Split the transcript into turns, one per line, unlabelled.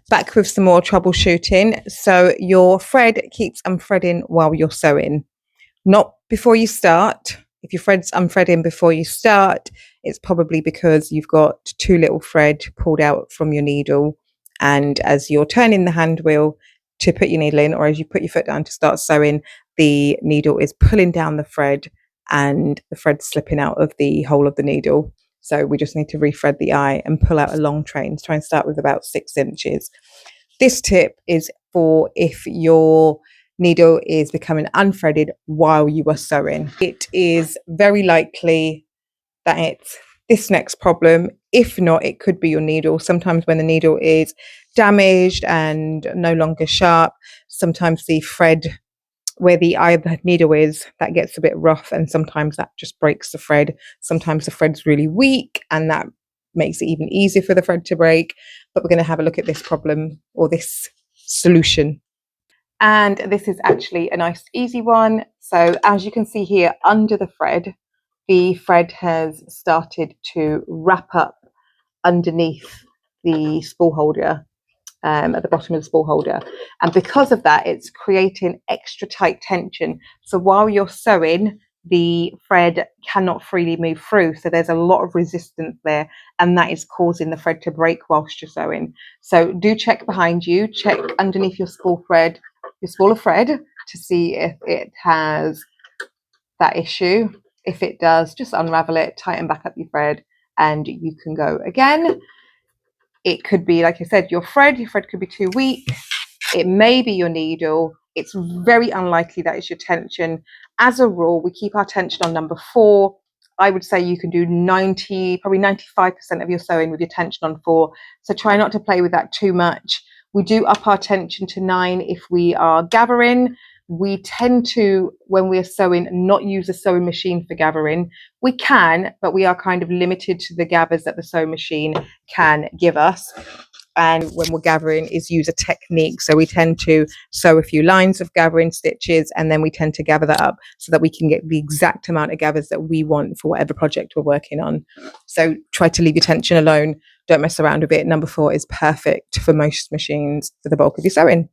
Back with some more troubleshooting. So your thread keeps unthreading while you're sewing, not before you start. If your thread's unthreading before you start, it's probably because you've got too little thread pulled out from your needle, and as you're turning the hand wheel to put your needle in, or as you put your foot down to start sewing, the needle is pulling down the thread and the thread's slipping out of the hole of the needle. So we just need to rethread the eye and pull out a long train. Try and start with about 6 inches. This tip is for if your needle is becoming unthreaded while you are sewing. It is very likely that it's this next problem. If not, it could be your needle. Sometimes when the needle is damaged and no longer sharp, sometimes the thread where the eye of the needle is, that gets a bit rough, and sometimes that just breaks the thread. Sometimes the thread's really weak and that makes it even easier for the thread to break. But we're going to have a look at this problem, or this solution. And this is actually a nice easy one. So as you can see here under the thread has started to wrap up underneath the spool holder, at the bottom of the spool holder, and because of that it's creating extra tight tension. So while you're sewing, the thread cannot freely move through, so there's a lot of resistance there, and that is causing the thread to break whilst you're sewing. So do check behind you, check underneath your spool of thread to see if it has that issue. If it does, just unravel it, tighten back up your thread, and you can go again. It could be, like I said, your thread could be too weak. It may be your needle. It's very unlikely that it's your tension. As a rule, we keep our tension on number 4. I would say you can do 90, probably 95% of your sewing with your tension on 4. So try not to play with that too much. We do up our tension to 9 if we are gathering. We tend to, when we're sewing, not use a sewing machine for gathering. We can, but we are kind of limited to the gathers that the sewing machine can give us. And when we're gathering, is use a technique. So we tend to sew a few lines of gathering stitches, and then we tend to gather that up so that we can get the exact amount of gathers that we want for whatever project we're working on. So try to leave your tension alone. Don't mess around with it. Number 4 is perfect for most machines for the bulk of your sewing.